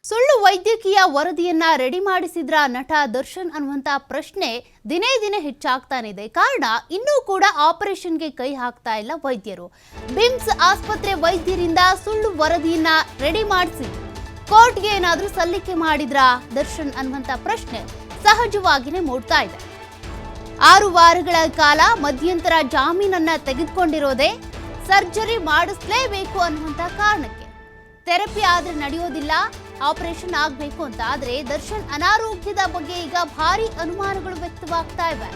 ಸುಳ್ಳು ವೈದ್ಯಕೀಯ ವರದಿಯನ್ನ ರೆಡಿ ಮಾಡಿಸಿದ್ರ ನಟ ದರ್ಶನ್ ಅನ್ನುವಂತ ಪ್ರಶ್ನೆ ದಿನೇ ದಿನೇ ಹೆಚ್ಚಾಗ್ತಾನೆ ಇದೆ. ಕಾರಣ ಇನ್ನೂ ಕೂಡ ಆಪರೇಷನ್ಗೆ ಕೈ ಹಾಕ್ತಾ ಇಲ್ಲ ವೈದ್ಯರು. ಬಿಮ್ಸ್ ಆಸ್ಪತ್ರೆ ವೈದ್ಯರಿಂದ ಸುಳ್ಳು ವರದಿಯನ್ನ ರೆಡಿ ಮಾಡಿಸಿ ಕೋರ್ಟ್ಗೆ ಏನಾದ್ರೂ ಸಲ್ಲಿಕೆ ಮಾಡಿದ್ರ ದರ್ಶನ್ ಅನ್ನುವಂತ ಪ್ರಶ್ನೆ ಸಹಜವಾಗಿನೇ ಮೂಡ್ತಾ ಇದೆ. 6 ವಾರಗಳ ಕಾಲ ಮಧ್ಯಂತರ ಜಾಮೀನನ್ನ ತೆಗೆದುಕೊಂಡಿರೋದೇ ಸರ್ಜರಿ ಮಾಡಿಸಲೇಬೇಕು ಅನ್ನುವಂತ ಕಾರಣಕ್ಕೆ. ಥೆರಪಿ ಆದ್ರೆ ನಡೆಯೋದಿಲ್ಲ, ಆಪರೇಷನ್ ಆಗಬೇಕು ಅಂತ. ಆದ್ರೆ ದರ್ಶನ್ ಅನಾರೋಗ್ಯದ ಬಗ್ಗೆ ಈಗ ಭಾರಿ ಅನುಮಾನಗಳು ವ್ಯಕ್ತವಾಗ್ತಾ ಇವೆ.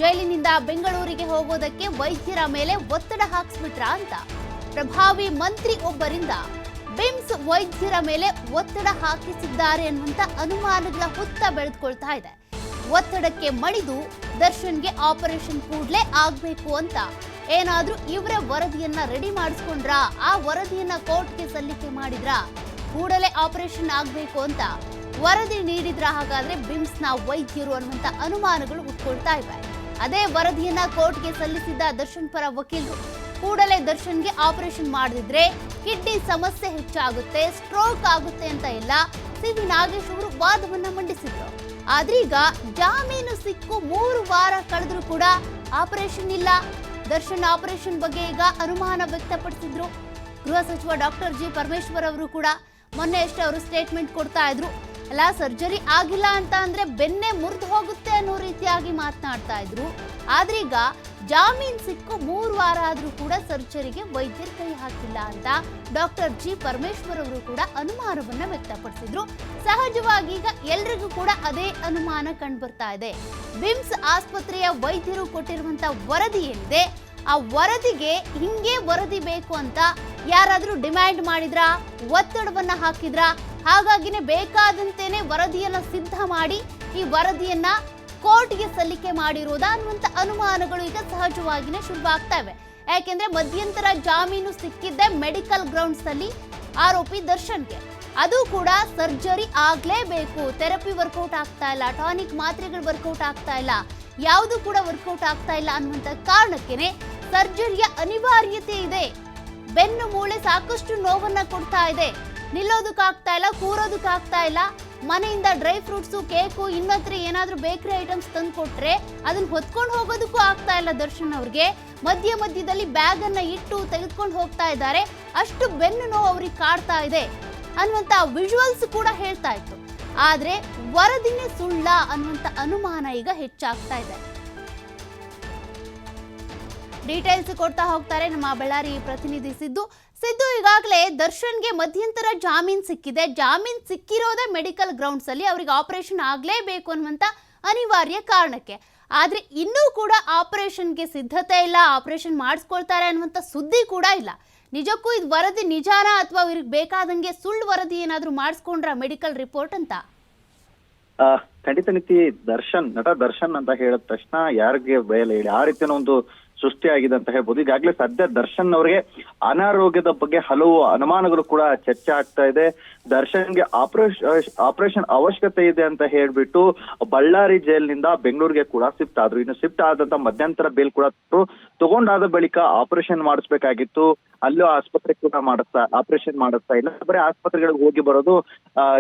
ಜೈಲಿನಿಂದ ಬೆಂಗಳೂರಿಗೆ ಹೋಗೋದಕ್ಕೆ ವೈದ್ಯರ ಮೇಲೆ ಒತ್ತಡ ಹಾಕಿಸ್ಬಿಟ್ರ ಅಂತ ಪ್ರಭಾವಿ ಮಂತ್ರಿ ಒಬ್ಬರಿಂದ ಬಿಮ್ಸ್ ವೈದ್ಯರ ಮೇಲೆ ಒತ್ತಡ ಹಾಕಿಸಿದ್ದಾರೆ ಅನ್ನುವಂತ ಅನುಮಾನಗಳ ಹುತ್ತ ಬೆಳೆದುಕೊಳ್ತಾ ಇದೆ. ಒತ್ತಡಕ್ಕೆ ಮಣಿದು ದರ್ಶನ್ಗೆ ಆಪರೇಷನ್ ಕೂಡಲೇ ಆಗ್ಬೇಕು ಅಂತ ಏನಾದ್ರೂ ಇವರ ವರದಿಯನ್ನ ರೆಡಿ ಮಾಡಿಸ್ಕೊಂಡ್ರ, ಆ ವರದಿಯನ್ನ ಕೋರ್ಟ್ಗೆ ಸಲ್ಲಿಕೆ ಮಾಡಿದ್ರ, ಕೂಡಲೇ ಆಪರೇಷನ್ ಆಗ್ಬೇಕು ಅಂತ ವರದಿ ನೀಡಿದ್ರ ಹಾಗಾದ್ರೆ ಬಿಮ್ಸ್ ನ ವೈದ್ಯರು ಅನ್ನುವಂತ ಅನುಮಾನಗಳು ಹುಟ್ಕೊಳ್ತಾ ಇವೆ. ಅದೇ ವರದಿಯನ್ನ ಕೋರ್ಟ್ಗೆ ಸಲ್ಲಿಸಿದ್ದ ದರ್ಶನ್ ಪರ ವಕೀಲರು ಕೂಡಲೇ ದರ್ಶನ್ಗೆ ಆಪರೇಷನ್ ಮಾಡದಿದ್ರೆ ಕಿಡ್ನಿ ಸಮಸ್ಯೆ ಹೆಚ್ಚಾಗುತ್ತೆ, ಸ್ಟ್ರೋಕ್ ಆಗುತ್ತೆ ಅಂತ ಎಲ್ಲ ಸಿ.ವಿ. ನಾಗೇಶ್ ಅವರು ವಾದವನ್ನ ಮಂಡಿಸಿದ್ರು. ಆದ್ರೀಗ ಜಾಮೀನು ಸಿಕ್ಕು 3 ವಾರ ಕಳೆದ್ರೂ ಕೂಡ ಆಪರೇಷನ್ ಇಲ್ಲ. ದರ್ಶನ್ ಆಪರೇಷನ್ ಬಗ್ಗೆ ಈಗ ಅನುಮಾನ ವ್ಯಕ್ತಪಡಿಸಿದ್ರು. ಗೃಹ ಸಚಿವ ಡಾಕ್ಟರ್ ಜಿ ಪರಮೇಶ್ವರ್ ಅವರು ಕೂಡ ಮೊನ್ನೆ ಅಷ್ಟೇ ಅವರು ಸ್ಟೇಟ್ಮೆಂಟ್ ಕೊಡ್ತಾ ಇದ್ರು. ಅಲ್ಲ, ಸರ್ಜರಿ ಆಗಿಲ್ಲ ಅಂತ ಅಂದ್ರೆ ಬೆನ್ನೆ ಮುರಿದು ಹೋಗುತ್ತೆ ಅನ್ನೋ ರೀತಿಯಾಗಿ ಮಾತನಾಡ್ತಾ ಇದ್ರು. ಆದ್ರೀಗ ಜಾಮೀನ್ ಸಿಕ್ಕು 3 ವಾರ ಆದ್ರೂ ಕೂಡ ಸರ್ಜರಿಗೆ ವೈದ್ಯರು ಕೈ ಹಾಕಿಲ್ಲ ಅಂತ ಡಾಕ್ಟರ್ ಜಿ ಪರಮೇಶ್ವರ್ ಅವರು ಕೂಡ ಅನುಮಾನವನ್ನ ವ್ಯಕ್ತಪಡಿಸಿದ್ರು. ಸಹಜವಾಗಿ ಈಗ ಎಲ್ರಿಗೂ ಕೂಡ ಅದೇ ಅನುಮಾನ ಕಂಡು ಬರ್ತಾ ಇದೆ. ಬಿಮ್ಸ್ ಆಸ್ಪತ್ರೆಯ ವೈದ್ಯರು ಕೊಟ್ಟಿರುವಂತ ವರದಿ ಏನಿದೆ, ಆ ವರದಿಗೆ ಹಿಂಗೆ ವರದಿ ಬೇಕು ಅಂತ ಯಾರಾದ್ರೂ ಡಿಮ್ಯಾಂಡ್ ಮಾಡಿದ್ರ, ಒತ್ತಡವನ್ನ ಹಾಕಿದ್ರ, ಹಾಗಾಗಿನೇ ಬೇಕಾದಂತೆಯೇ ವರದಿಯನ್ನ ಸಿದ್ಧ ಮಾಡಿ ಈ ವರದಿಯನ್ನ ಕೋರ್ಟ್ಗೆ ಸಲ್ಲಿಕೆ ಮಾಡಿರೋದಾ ಅನ್ನುವಂತ ಅನುಮಾನಗಳು ಈಗ ಸಹಜವಾಗಿನೇ ಶುರುವಾಗ್ತಾ ಇವೆ. ಯಾಕೆಂದ್ರೆ ಮಧ್ಯಂತರ ಜಾಮೀನು ಸಿಕ್ಕಿದ್ದೆ ಮೆಡಿಕಲ್ ಗ್ರೌಂಡ್ಸ್ ಅಲ್ಲಿ ಆರೋಪಿ ದರ್ಶನ್ಗೆ. ಅದು ಕೂಡ ಸರ್ಜರಿ ಆಗ್ಲೇಬೇಕು, ಥೆರಪಿ ವರ್ಕೌಟ್ ಆಗ್ತಾ ಇಲ್ಲ, ಟಾನಿಕ್ ಮಾತ್ರೆಗಳು ವರ್ಕೌಟ್ ಆಗ್ತಾ ಇಲ್ಲ, ಯಾವುದು ಕೂಡ ವರ್ಕೌಟ್ ಆಗ್ತಾ ಇಲ್ಲ ಅನ್ನುವಂತ ಕಾರಣಕ್ಕೇನೆ ಸರ್ಜರಿಯ ಅನಿವಾರ್ಯತೆ ಇದೆ. ಬೆನ್ನು ಮೂಳೆ ಸಾಕಷ್ಟು ನೋವನ್ನ ಕೊಡ್ತಾ ಇದೆ, ನಿಲ್ಲೋದಕ್ಕಾಗ್ತಾ ಇಲ್ಲ, ಕೂರೋದಕ್ಕಾಗ್ತಾ ಇಲ್ಲ. ಮನೆಯಿಂದ ಡ್ರೈ ಫ್ರೂಟ್ಸು, ಕೇಕು, ಇನ್ನತ್ರ ಏನಾದ್ರೂ ಬೇಕರಿ ಐಟಮ್ಸ್ ತಂದು ಕೊಟ್ರೆ ಅದನ್ನ ಹೊತ್ಕೊಂಡು ಹೋಗೋದಕ್ಕೂ ಆಗ್ತಾ ಇಲ್ಲ ದರ್ಶನ್ ಅವ್ರಿಗೆ. ಮಧ್ಯದಲ್ಲಿ ಬ್ಯಾಗ್ ಅನ್ನ ಇಟ್ಟು ತೆಗೆದುಕೊಂಡು ಹೋಗ್ತಾ ಇದ್ದಾರೆ. ಅಷ್ಟು ಬೆನ್ನು ನೋವು ಅವ್ರಿಗೆ ಕಾಡ್ತಾ ಇದೆ ಅನ್ನುವಂತ ವಿಜುವಲ್ಸ್ ಕೂಡ ಹೇಳ್ತಾ ಇತ್ತು. ಆದ್ರೆ ವರದಿನೇ ಸುಳ್ಳ ಅನ್ನುವಂತ ಅನುಮಾನ ಈಗ ಹೆಚ್ಚಾಗ್ತಾ ಇದೆ. ಡೀಟೇಲ್ಸ್ ಕೊಡ್ತಾ ಹೋಗ್ತಾರೆ ನಮ್ಮ ಬಳ್ಳಾರಿ ಪ್ರತಿನಿಧಿ ಸಿದ್ದು. ಈಗಾಗಲೇ ದರ್ಶನ್ಗೆ ಮಧ್ಯಂತರ ಜಾಮೀನ್ ಸಿಕ್ಕಿದೆ. ಜಾಮೀನ್ ಸಿಕ್ಕಿರೋದೇ ಮೆಡಿಕಲ್ ಗ್ರೌಂಡ್ಸ್ ಅಲ್ಲಿ, ಅವ್ರಿಗೆ ಆಪರೇಷನ್ ಆಗ್ಲೇಬೇಕು ಅನ್ನುವಂತ ಅನಿವಾರ್ಯ ಕಾರಣಕ್ಕೆ. ಆದ್ರೆ ಇನ್ನೂ ಕೂಡ ಆಪರೇಷನ್ಗೆ ಸಿದ್ಧತೆ ಇಲ್ಲ, ಆಪರೇಷನ್ ಮಾಡಿಸ್ಕೊಳ್ತಾರೆ ಅನ್ನುವಂತ ಸುದ್ದಿ ಕೂಡ ಇಲ್ಲ. ನಿಜಕ್ಕೂ ಇದು ವರದಿ ನಿಜಾನ ಅಥವಾ ಅವ್ರಿಗೆ ಬೇಕಾದಂಗೆ ಸುಳ್ಳು ವರದಿ ಏನಾದ್ರೂ ಮಾಡಿಸ್ಕೊಂಡ್ರ ಮೆಡಿಕಲ್ ರಿಪೋರ್ಟ್ ಅಂತ? ಖಂಡಿತ ನೀತಿ, ನಟ ದರ್ಶನ್ ಅಂತ ಹೇಳಿದ ತಕ್ಷಣ ಯಾರಿಗೆ ಬಯಲ ಹೇಳಿ ಆ ರೀತಿಯ ಒಂದು ಸೃಷ್ಟಿಯಾಗಿದೆ ಅಂತ ಹೇಳ್ಬೋದು. ಈಗಾಗಲೇ ಸದ್ಯ ದರ್ಶನ್ ಅವರಿಗೆ ಅನಾರೋಗ್ಯದ ಬಗ್ಗೆ ಹಲವು ಅನುಮಾನಗಳು ಕೂಡ ಚರ್ಚೆ ಆಗ್ತಾ ಇದೆ. ದರ್ಶನ್ಗೆ ಆಪರೇಷನ್ ಅವಶ್ಯಕತೆ ಇದೆ ಅಂತ ಹೇಳ್ಬಿಟ್ಟು ಬಳ್ಳಾರಿ ಜೈಲಿನಿಂದ ಬೆಂಗಳೂರಿಗೆ ಕೂಡ ಶಿಫ್ಟ್ ಆದ್ರು. ಇನ್ನು ಶಿಫ್ಟ್ ಆದಂತ ಮಧ್ಯಂತರ ಬೇಲ್ ಕೂಡ ತಗೊಂಡಾದ ಬಳಿಕ ಆಪರೇಷನ್ ಮಾಡಿಸ್ಬೇಕಾಗಿತ್ತು. ಅಲ್ಲೂ ಆಸ್ಪತ್ರೆ ಕೂಡ ಆಪರೇಷನ್ ಮಾಡಿಸ್ತಾ ಇಲ್ಲ, ಬರೀ ಆಸ್ಪತ್ರೆಗಳಿಗೆ ಹೋಗಿ ಬರೋದು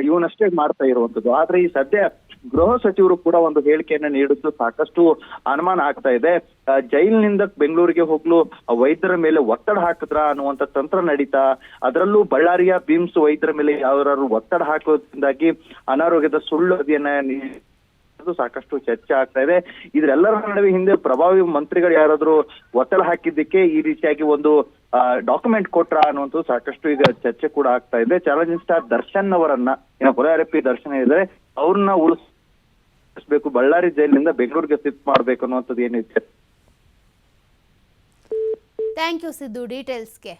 ಇವನಷ್ಟೇ ಮಾಡ್ತಾ ಇರುವಂತದ್ದು. ಆದ್ರೆ ಈ ಸದ್ಯ ಗೃಹ ಸಚಿವರು ಕೂಡ ಒಂದು ಹೇಳಿಕೆಯನ್ನ ನೀಡಿದ್ದು ಸಾಕಷ್ಟು ಅನುಮಾನ ಆಗ್ತಾ ಇದೆ. ಜೈಲಿನಿಂದ ಬೆಂಗಳೂರಿಗೆ ಹೋಗ್ಲು ವೈದ್ಯರ ಮೇಲೆ ಒತ್ತಡ ಹಾಕಿದ್ರ ಅನ್ನುವಂತ ತಂತ್ರ ನಡೀತಾ, ಅದರಲ್ಲೂ ಬಳ್ಳಾರಿಯ ಬಿಮ್ಸ್ ವೈದ್ಯರ ಮೇಲೆ ಯಾವ್ದಾದ್ರು ಒತ್ತಡ ಹಾಕೋದ್ರಿಂದಾಗಿ ಅನಾರೋಗ್ಯದ ಸುಳ್ಳು ವರದಿಯನ್ನ ಸಾಕಷ್ಟು ಚರ್ಚೆ ಆಗ್ತಾ ಇದೆ. ಇದ್ರೆಲ್ಲರ ನಡುವೆ ಹಿಂದೆ ಪ್ರಭಾವಿ ಮಂತ್ರಿಗಳು ಯಾರಾದ್ರೂ ಒತ್ತಡ ಹಾಕಿದ್ದಕ್ಕೆ ಈ ರೀತಿಯಾಗಿ ಒಂದು ಡಾಕ್ಯುಮೆಂಟ್ ಕೊಟ್ರ ಅನ್ನುವಂಥದ್ದು ಸಾಕಷ್ಟು ಈಗ ಚರ್ಚೆ ಕೂಡ ಆಗ್ತಾ ಇದೆ. ಚಾಲೆಂಜಿಂಗ್ ಸ್ಟಾರ್ ದರ್ಶನ್ ಅವರನ್ನ, ಕೊಲೆ ಆರೋಪಿ ದರ್ಶನ್ ಇದ್ದಾರೆ, ಅವ್ರನ್ನ ಉಳಿಸ್ಬೇಕು, ಬಳ್ಳಾರಿ ಜೈಲಿನಿಂದ ಬೆಂಗಳೂರಿಗೆ ಶಿಫ್ಟ್ ಮಾಡ್ಬೇಕು ಅನ್ನುವಂಥದ್ದು ಏನಿದೆ. Thank you Siddu ಡೀಟೇಲ್ಸ್ಗೆ.